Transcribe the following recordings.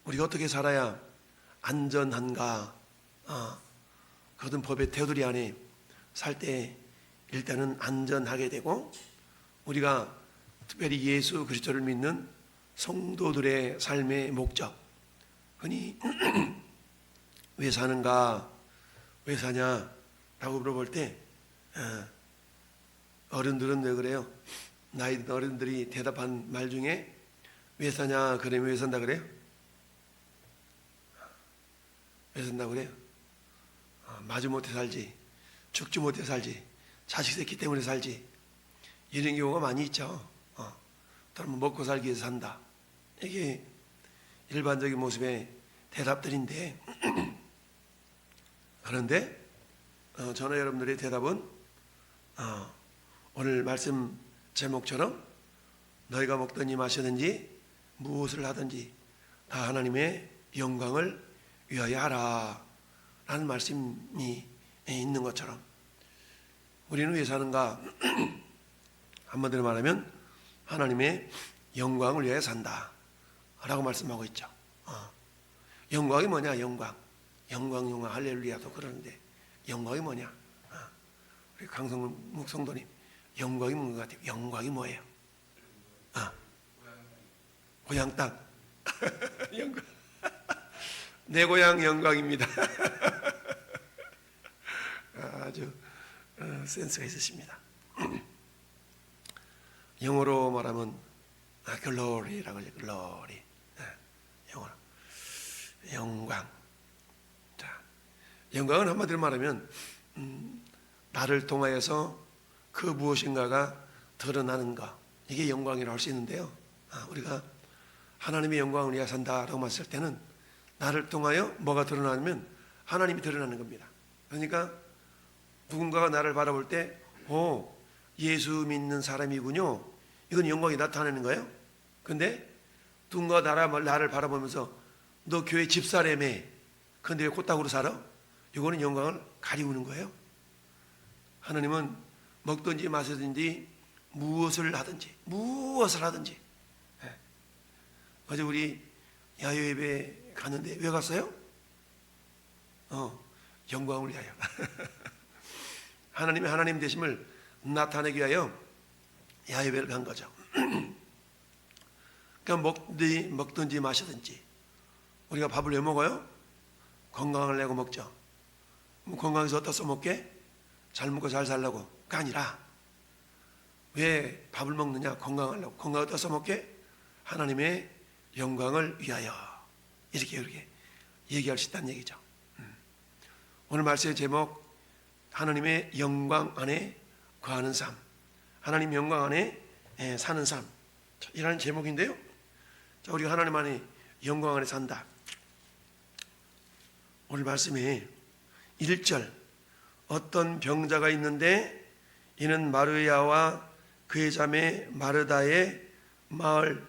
우리가 어떻게 살아야 안전한가? 그것은 법의 테두리 안에 살 때 일단은 안전하게 되고, 우리가 특별히 예수 그리스도를 믿는 성도들의 삶의 목적, 흔히 왜 사는가, 왜 사냐라고 물어볼 때 어른들은 왜 그래요? 나이 든 어른들이 대답한 말 중에 왜 사냐 그러면 왜 산다 그래요? 왜 산다 그래요? 마지못해 살지, 죽지 못해 살지, 자식 새끼 때문에 살지, 이런 경우가 많이 있죠. 또는 먹고 살기 위해서 산다. 이게 일반적인 모습의 대답들인데 그런데 저는 여러분들의 대답은 오늘 말씀 제목처럼 너희가 먹든지 마시든지 무엇을 하든지 다 하나님의 영광을 위하여 하라 라는 말씀이 있는 것처럼 우리는 왜 사는가? 한마디로 말하면 하나님의 영광을 위하여 산다 라고 말씀하고 있죠. 영광이 뭐냐? 영광 할렐루야도 그러는데 영광이 뭐냐? 우리 강성문 목성도님 영광이 뭔 것 같아요? 영광이 뭐예요? 고향 땅 영광. 내 고향 영광입니다. 아주 센스가 있으십니다. 영어로 말하면 글로리라고 하죠. 글로리. 영어로 영광. 자, 영광은 한마디로 말하면 나를 통하여서 그 무엇인가가 드러나는 것, 이게 영광이라고 할 수 있는데요. 우리가 하나님의 영광을 위하여 산다라고 했을 때는 나를 통하여 뭐가 드러나면 하나님이 드러나는 겁니다. 그러니까 누군가가 나를 바라볼 때 예수 믿는 사람이군요, 이건 영광이 나타나는 거예요. 근데 누군가가 나를 바라보면서 너 교회 집사라며, 근데 왜 코딱으로 살아? 이거는 영광을 가리우는 거예요. 하나님은 먹든지 마시든지 무엇을 하든지 어제 우리 야외 예배 갔는데 왜 갔어요? 영광을 위하여. 하나님의 하나님 되심을 나타내기 위하여 야외 예배를 간 거죠. 그러니까 먹든지 마시든지 우리가 밥을 왜 먹어요? 건강을 내고 먹죠. 건강해서 어디다 써먹게? 잘 먹고 잘 살라고가 아니라 왜 밥을 먹느냐? 건강하려고. 건강을 어디다 써먹게? 하나님의 영광을 위하여. 이렇게 얘기할 수 있다는 얘기죠. 오늘 말씀의 제목, 하나님의 영광 안에 거하는 삶, 하나님 영광 안에 사는 삶, 이라는 제목인데요. 자, 우리가 하나님 안에 영광 안에 산다. 오늘 말씀에 1절, 어떤 병자가 있는데 이는 마르야와 그의 자매 마르다의 마을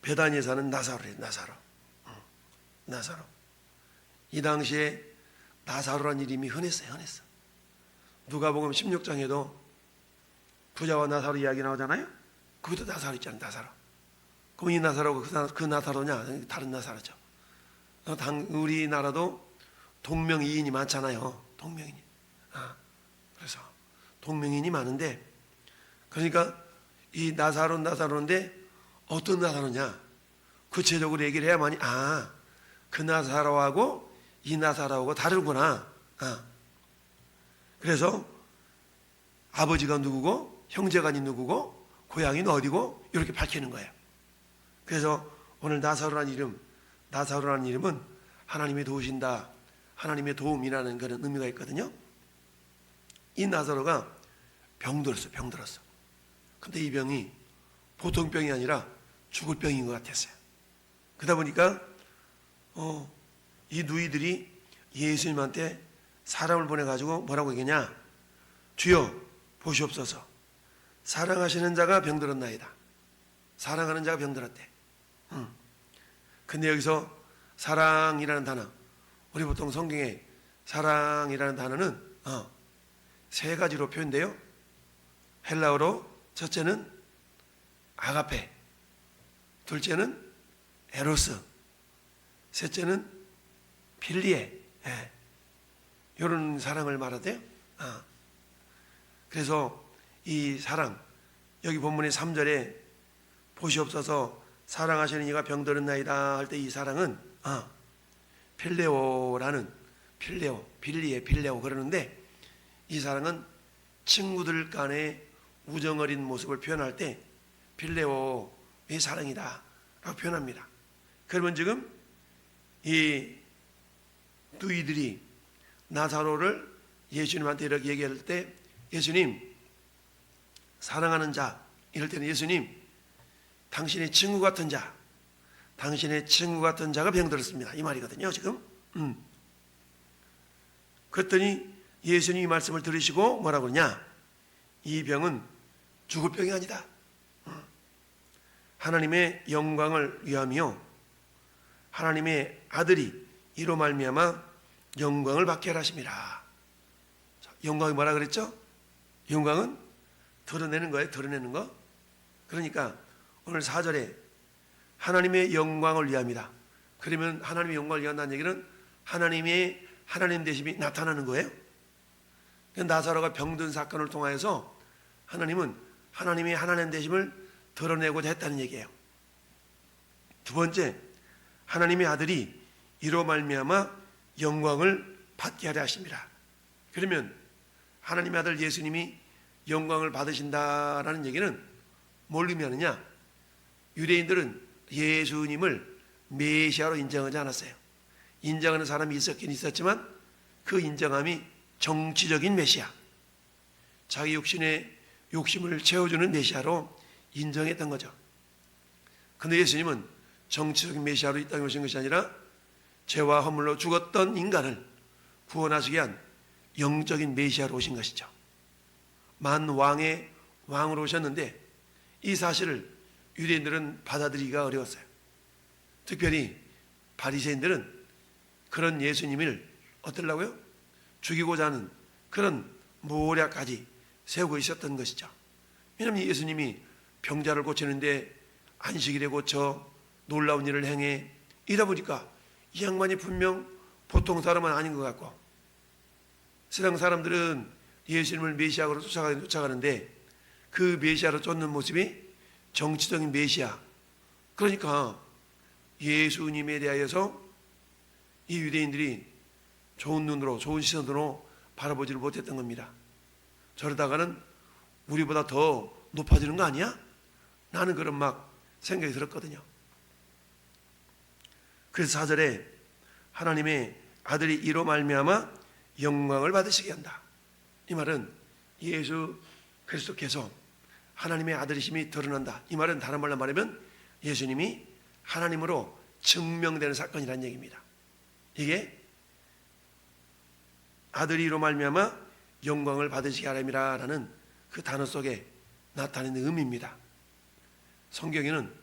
베다니에 사는 나사로래요. 나사로. 이 당시에 나사로라는 이름이 흔했어요. 누가복음 16장에도 부자와 나사로 이야기 나오잖아요. 거기도 나사로 있잖아요. 나사로. 그럼 이 나사로가 그 나사로냐? 다른 나사로죠. 우리나라도 동명이인이 많잖아요. 동명이인. 그래서 동명이인이 많은데, 그러니까 이 나사로인데 어떤 나사로냐? 구체적으로 얘기를 해야만이 그 나사로하고 이 나사로하고 다르구나. 그래서 아버지가 누구고 형제간이 누구고 고향이 어디고 이렇게 밝히는 거예요. 그래서 오늘 나사로라는 이름은 하나님이 도우신다, 하나님의 도움이라는 그런 의미가 있거든요. 이 나사로가 병들었어. 근데 이 병이 보통 병이 아니라 죽을 병인 것 같았어요. 그러다 보니까 이 누이들이 예수님한테 사람을 보내가지고 뭐라고 얘기하냐? 주여 보시옵소서, 사랑하시는 자가 병들었나이다. 사랑하는 자가 병들었대. 근데 여기서 사랑이라는 단어, 우리 보통 성경에 사랑이라는 단어는 세 가지로 표현돼요. 헬라어로 첫째는 아가페, 둘째는 에로스, 셋째는 필리에, 이런 사랑을 말하대요. 그래서 이 사랑, 여기 본문의 3절에 보시옵소서 사랑하시는 이가 병들었나이다 할 때 이 사랑은 필레오라는 빌리에 그러는데, 이 사랑은 친구들 간의 우정 어린 모습을 표현할 때 필레오의 사랑이다 라고 표현합니다. 그러면 지금 이 누이들이 나사로를 예수님한테 이렇게 얘기할 때, 예수님 사랑하는 자, 이럴 때는 예수님 당신의 친구 같은 자, 당신의 친구 같은 자가 병들었습니다 이 말이거든요 지금. 그랬더니 예수님이 말씀을 들으시고 뭐라고 그러냐, 이 병은 죽을 병이 아니다, 하나님의 영광을 위하며 하나님의 아들이 이로 말미암아 영광을 받게 하심이라. 영광이 뭐라 그랬죠? 영광은 드러내는 거예요. 드러내는 거. 그러니까 오늘 4절에 하나님의 영광을 위함이다. 그러면 하나님의 영광을 위한다는 얘기는 하나님의 하나님 되심이 나타나는 거예요. 나사로가 병든 사건을 통하여서 하나님은 하나님의 하나님 되심을 드러내고자 했다는 얘기예요. 두 번째, 하나님의 아들이 이로 말미암아 영광을 받게 하려 하십니다. 그러면 하나님의 아들 예수님이 영광을 받으신다라는 얘기는 뭘 의미하느냐, 유대인들은 예수님을 메시아로 인정하지 않았어요. 인정하는 사람이 있었긴 있었지만 그 인정함이 정치적인 메시아, 자기 육신의 욕심을 채워주는 메시아로 인정했던 거죠. 그런데 예수님은 정치적인 메시아로 이 땅에 오신 것이 아니라 죄와 허물로 죽었던 인간을 구원하시기 위한 영적인 메시아로 오신 것이죠. 만왕의 왕으로 오셨는데 이 사실을 유대인들은 받아들이기가 어려웠어요. 특별히 바리새인들은 그런 예수님을 어떠려고요? 죽이고자 하는 그런 모략까지 세우고 있었던 것이죠. 왜냐하면 예수님이 병자를 고치는데 안식일에 고쳐 놀라운 일을 행해, 이러다 보니까 이 양반이 분명 보통 사람은 아닌 것 같고, 세상 사람들은 예수님을 메시아로 쫓아가는데 그 메시아로 쫓는 모습이 정치적인 메시아, 그러니까 예수님에 대하여서 이 유대인들이 좋은 눈으로, 좋은 시선으로 바라보지를 못했던 겁니다. 저러다가는 우리보다 더 높아지는 거 아니야? 나는 그런 막 생각이 들었거든요. 그래서 4절에 하나님의 아들이 이로 말미암아 영광을 받으시게 한다. 이 말은 예수 그리스도께서 하나님의 아들이심이 드러난다. 이 말은 다른 말로 말하면 예수님이 하나님으로 증명되는 사건이라는 얘기입니다. 이게 아들이 이로 말미암아 영광을 받으시게 하람이라는 그 단어 속에 나타내는 의미입니다. 성경에는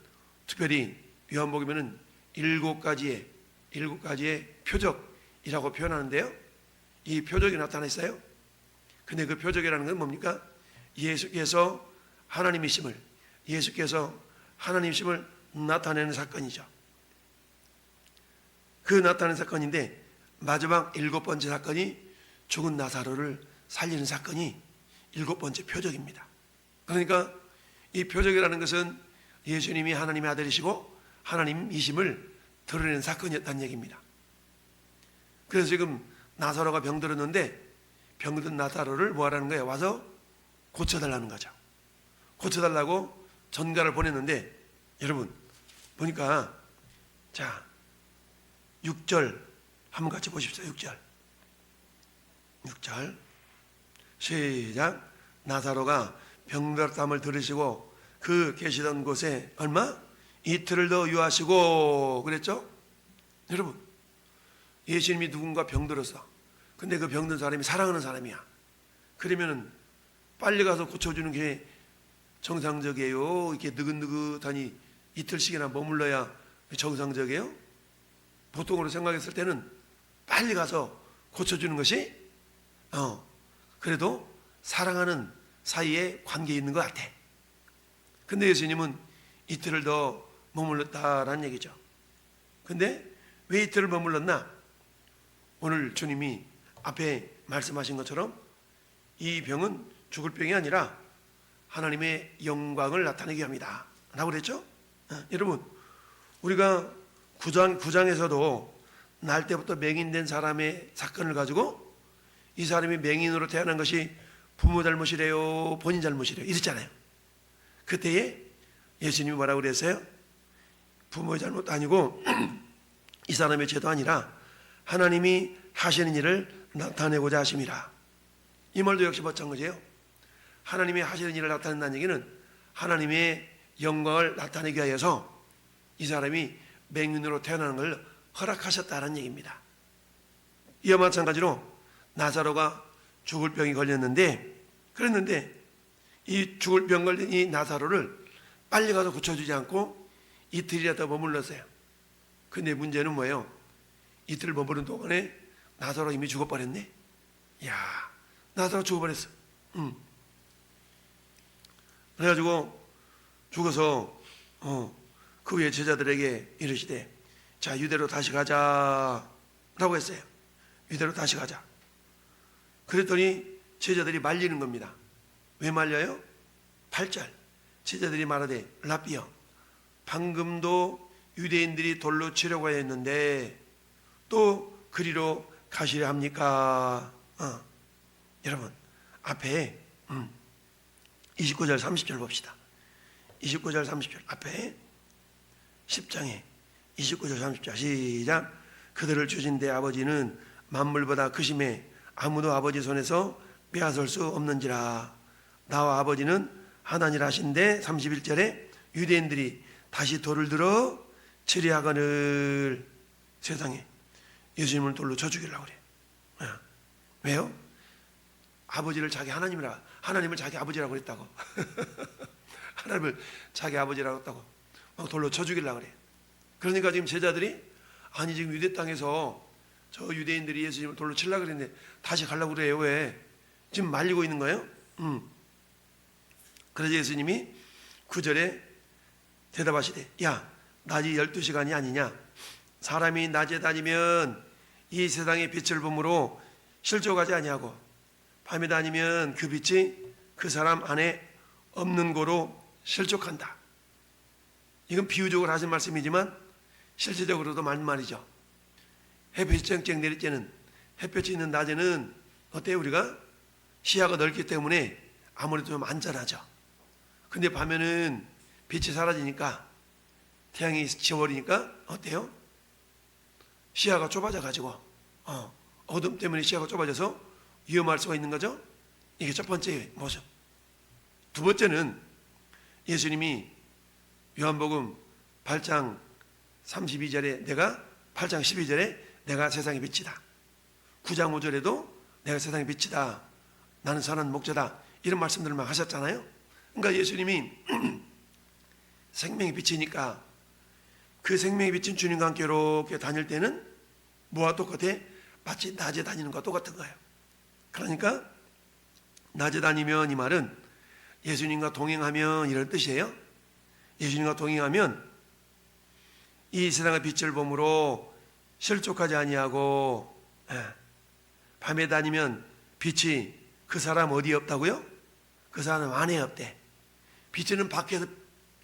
특별히 요한복음에는 7가지의 표적이라고 표현하는데요, 이 표적이 나타나 있어요. 근데 그 표적이라는 건 뭡니까? 예수께서 하나님이심을 나타내는 사건이죠. 그 나타내는 사건인데 마지막 7번째 사건이 죽은 나사로를 살리는 사건이 7번째 표적입니다. 그러니까 이 표적이라는 것은 예수님이 하나님의 아들이시고 하나님이심을 드러내는 사건이었다는 얘기입니다. 그래서 지금 나사로가 병들었는데 병든 나사로를 뭐하라는 거예요? 와서 고쳐달라는 거죠. 고쳐달라고 전가를 보냈는데, 여러분 보니까 자 6절 한번 같이 보십시오. 6절 시작. 나사로가 병들었다함을 들으시고 그 계시던 곳에 얼마? 이틀을 더 유하시고 그랬죠? 여러분, 예수님이 누군가 병들었어. 근데 그 병든 사람이 사랑하는 사람이야. 그러면 빨리 가서 고쳐주는 게 정상적이에요? 이렇게 느긋느긋하니 이틀씩이나 머물러야 정상적이에요? 보통으로 생각했을 때는 빨리 가서 고쳐주는 것이 그래도 사랑하는 사이에 관계에 있는 것 같아. 근데 예수님은 이틀을 더 머물렀다라는 얘기죠. 근데 왜 이틀을 머물렀나? 오늘 주님이 앞에 말씀하신 것처럼 이 병은 죽을 병이 아니라 하나님의 영광을 나타내게 합니다 라고 그랬죠? 여러분, 우리가 구장에서도 날 때부터 맹인된 사람의 사건을 가지고 이 사람이 맹인으로 태어난 것이 부모 잘못이래요, 본인 잘못이래요 이랬잖아요. 그때에 예수님이 뭐라고 그랬어요? 부모의 잘못도 아니고 이 사람의 죄도 아니라 하나님이 하시는 일을 나타내고자 하심이라. 이 말도 역시 마찬가지예요. 하나님이 하시는 일을 나타낸다는 얘기는 하나님의 영광을 나타내기 위해서 이 사람이 맹인으로 태어나는 걸 허락하셨다는 얘기입니다. 이와 마찬가지로 나사로가 죽을 병이 걸렸는데, 그랬는데 이 죽을 병 걸린 이 나사로를 빨리 가서 고쳐주지 않고 이틀이라도 머물렀어요. 근데 문제는 뭐예요? 이틀 머무른 동안에 나사로가 이미 죽어버렸네. 야, 나사로 죽어버렸어. 그래가지고 죽어서 그 후에 제자들에게 이르시되, 자, 유대로 다시 가자라고 했어요. 유대로 다시 가자. 그랬더니 제자들이 말리는 겁니다. 왜 말려요? 8절 제자들이 말하되 랍비여, 방금도 유대인들이 돌로 치려고 했는데 또 그리로 가시려 합니까? 여러분, 앞에 29절 30절 봅시다. 29절 30절 앞에 10장에 29절 30절 시작. 그들을 주신 내 아버지는 만물보다 크심에 아무도 아버지 손에서 빼앗을 수 없는지라. 나와 아버지는 하나니라 하신데 31절에 유대인들이 다시 돌을 들어 치리하거늘. 세상에 예수님을 돌로 쳐 죽이려고 그래. 왜요? 아버지를 자기 하나님을 자기 아버지라고 그랬다고. 하나님을 자기 아버지라고 했다고 막 돌로 쳐 죽이려고 그래. 그러니까 지금 제자들이, 아니 지금 유대 땅에서 저 유대인들이 예수님을 돌로 치려고 그랬는데 다시 가려고 그래요. 왜? 지금 말리고 있는 거예요? 그래서 예수님이 9절에 대답하시되, 야, 낮이 12시간이 아니냐? 사람이 낮에 다니면 이 세상의 빛을 보므로 실족하지 아니하고 밤에 다니면 그 빛이 그 사람 안에 없는 고로 실족한다. 이건 비유적으로 하신 말씀이지만 실제적으로도 맞는 말이죠. 햇빛이 쨍쨍 내릴 때는, 햇볕이 있는 낮에는 어때요? 우리가 시야가 넓기 때문에 아무래도 좀 안전하죠. 근데 밤에는 빛이 사라지니까, 태양이 지워버리니까 어때요? 시야가 좁아져 가지고 어둠 때문에 시야가 좁아져서 위험할 수가 있는 거죠. 이게 첫 번째 모습. 두 번째는 예수님이 요한복음 8장 32절에 8장 12절에 내가 세상의 빛이다. 9장 5절에도 내가 세상의 빛이다. 나는 선한 목자다. 이런 말씀들을 막 하셨잖아요. 그러니까 예수님이 생명의 빛이니까 그 생명의 빛인 주님과 함께 이렇게 다닐 때는 뭐와 똑같아? 마치 낮에 다니는 것과 똑같은 거예요. 그러니까 낮에 다니면, 이 말은 예수님과 동행하면 이런 뜻이에요. 예수님과 동행하면 이 세상의 빛을 보므로 실족하지 아니하고, 밤에 다니면 빛이 그 사람 어디에 없다고요? 그 사람 안에 없대. 빛은 밖에서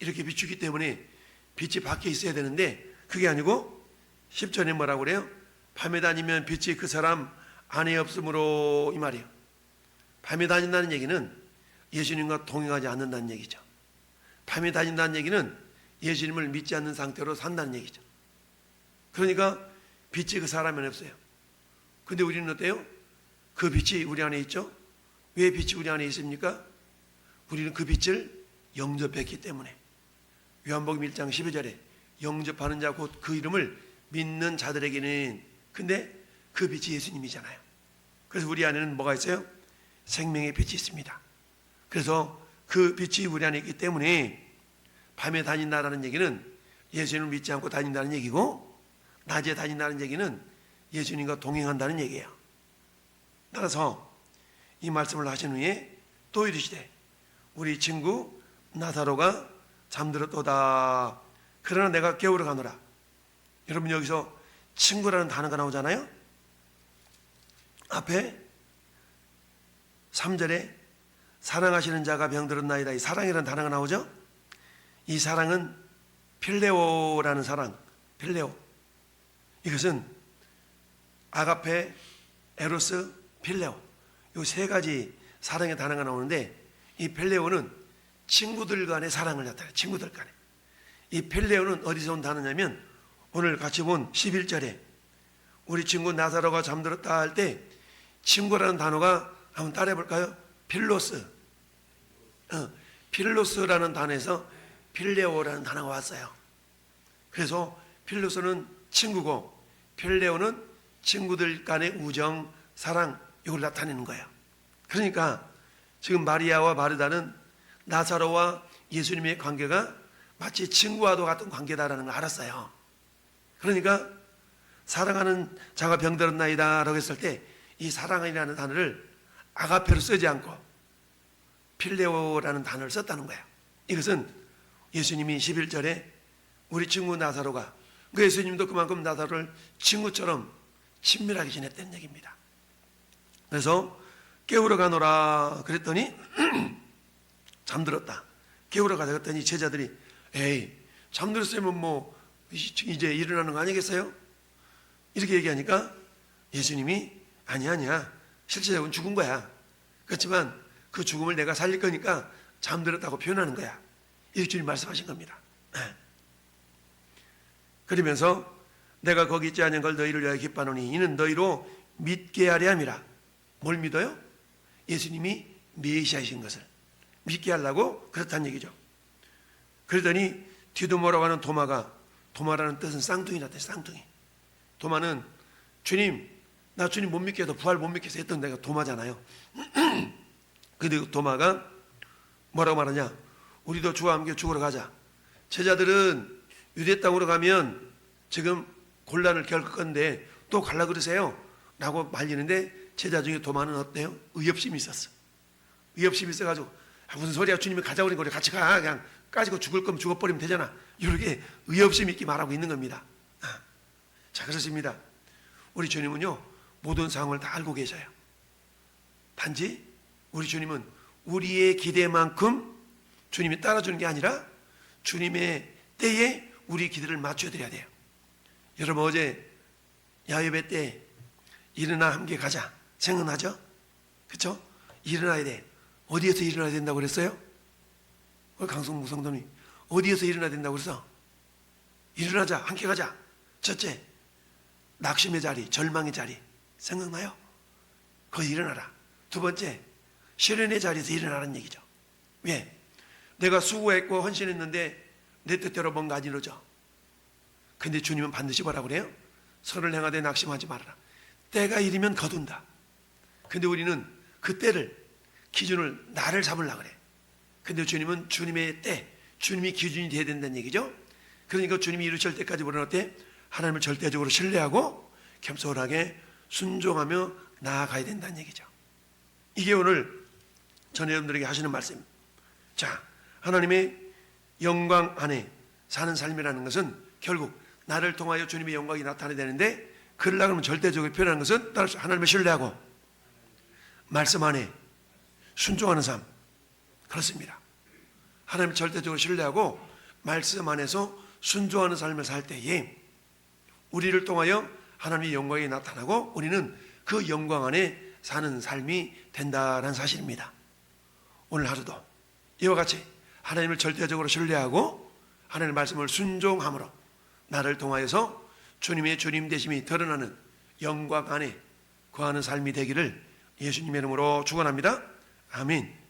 이렇게 비추기 때문에 빛이 밖에 있어야 되는데 그게 아니고 10절에 뭐라고 그래요? 밤에 다니면 빛이 그 사람 안에 없으므로, 이 말이에요. 밤에 다닌다는 얘기는 예수님과 동행하지 않는다는 얘기죠. 밤에 다닌다는 얘기는 예수님을 믿지 않는 상태로 산다는 얘기죠. 그러니까 빛이 그 사람 안에 없어요. 근데 우리는 어때요? 그 빛이 우리 안에 있죠? 왜 빛이 우리 안에 있습니까? 우리는 그 빛을 영접했기 때문에. 요한복음 1장 12절에 영접하는 자 곧 그 이름을 믿는 자들에게는, 근데 그 빛이 예수님이잖아요. 그래서 우리 안에는 뭐가 있어요? 생명의 빛이 있습니다. 그래서 그 빛이 우리 안에 있기 때문에 밤에 다닌다라는 얘기는 예수님을 믿지 않고 다닌다는 얘기고, 낮에 다닌다는 얘기는 예수님과 동행한다는 얘기예요. 따라서 이 말씀을 하신 후에 또 이르시되, 우리 친구 나사로가 잠들었도다. 그러나 내가 깨우러 가노라. 여러분 여기서 친구라는 단어가 나오잖아요. 앞에 3절에 사랑하시는 자가 병들었나이다. 이 사랑이라는 단어가 나오죠. 이 사랑은 필레오라는 사랑, 필레오. 이것은 아가페, 에로스, 필레오. 이 세 가지 사랑의 단어가 나오는데 이 필레오는 친구들 간의 사랑을 나타내요. 친구들 간에. 이 필레오는 어디서 온 단어냐면 오늘 같이 본 11절에 우리 친구 나사로가 잠들었다 할 때 친구라는 단어가 한번 따라해 볼까요? 필로스. 필로스라는 단어에서 필레오라는 단어가 왔어요. 그래서 필로스는 친구고 필레오는 친구들 간의 우정, 사랑, 이걸 나타내는 거예요. 그러니까 지금 마리아와 마르다는 나사로와 예수님의 관계가 마치 친구와도 같은 관계다라는 걸 알았어요. 그러니까 사랑하는 자가 병들었나이다 라고 했을 때 이 사랑이라는 단어를 아가페로 쓰지 않고 필레오라는 단어를 썼다는 거예요. 이것은 예수님이 11절에 우리 친구 나사로가, 그 예수님도 그만큼 나사로를 친구처럼 친밀하게 지냈다는 얘기입니다. 그래서 깨우러 가노라 그랬더니 잠들었다. 깨우러 가자 그랬더니 제자들이 에이 잠들었으면 뭐 이제 일어나는 거 아니겠어요? 이렇게 얘기하니까 예수님이 아니야 실제적으로 죽은 거야. 그렇지만 그 죽음을 내가 살릴 거니까 잠들었다고 표현하는 거야. 이렇게 주님 말씀하신 겁니다. 그러면서 내가 거기 있지 않은 걸 너희를 위하여 기뻐하노니 이는 너희로 믿게 하려 함이라. 뭘 믿어요? 예수님이 메시아이신 것을 믿게 하려고 그렇다는 얘기죠. 그러더니 디도모라고 하는 도마라는 뜻은 쌍둥이라는 뜻. 쌍둥이. 도마는 주님 나 주님 못 믿게 해서 부활 못 믿게 해서 했던 데가 도마잖아요. 근데 도마가 뭐라고 말하냐, 우리도 주와 함께 죽으러 가자. 제자들은 유대 땅으로 가면 지금 곤란을 겪을 건데 또 갈라 그러세요 라고 말리는데 제자 중에 도마는 어때요? 의협심이 있었어. 의협심이 있어가지고 무슨 소리야, 주님이 가자고 그러니까 우리 같이 가, 그냥 까지고 죽을 거면 죽어버리면 되잖아. 이렇게 의협심 있게 말하고 있는 겁니다. 자, 그렇습니다. 우리 주님은요 모든 상황을 다 알고 계셔요. 단지 우리 주님은 우리의 기대만큼 주님이 따라주는 게 아니라 주님의 때에 우리 기대를 맞춰드려야 돼요. 여러분 어제 야외배 때 일어나 함께 가자 생각나죠? 그렇죠? 일어나야 돼. 어디에서 일어나야 된다고 그랬어요? 강성무 성도님 어디에서 일어나야 된다고 그랬어? 일어나자, 함께 가자. 첫째, 낙심의 자리, 절망의 자리 생각나요? 거기 일어나라. 두 번째, 실현의 자리에서 일어나라는 얘기죠. 왜? 내가 수고했고 헌신했는데 내 뜻대로 뭔가 안 이루어져. 근데 주님은 반드시 뭐라고 그래요? 선을 행하되 낙심하지 말아라. 때가 이르면 거둔다. 근데 우리는 그 때를, 기준을 나를 잡으려고 그래. 근데 주님은 주님의 때, 주님이 기준이 돼야 된다는 얘기죠. 그러니까 주님이 이루실 때까지 우리는 어때? 하나님을 절대적으로 신뢰하고 겸손하게 순종하며 나아가야 된다는 얘기죠. 이게 오늘 전 여러분들에게 하시는 말씀입니다. 자, 하나님의 영광 안에 사는 삶이라는 것은 결국 나를 통하여 주님의 영광이 나타나야 되는데, 그러려고 하면 절대적으로 표현하는 것은 하나님을 신뢰하고 말씀 안에 순종하는 삶. 그렇습니다. 하나님을 절대적으로 신뢰하고 말씀 안에서 순종하는 삶을 살 때에 우리를 통하여 하나님의 영광이 나타나고 우리는 그 영광 안에 사는 삶이 된다는 사실입니다. 오늘 하루도 이와 같이 하나님을 절대적으로 신뢰하고 하나님의 말씀을 순종함으로 나를 통하여서 주님의 주님 되심이 드러나는 영광 안에 거하는 삶이 되기를 예수님의 이름으로 축원합니다. 아멘.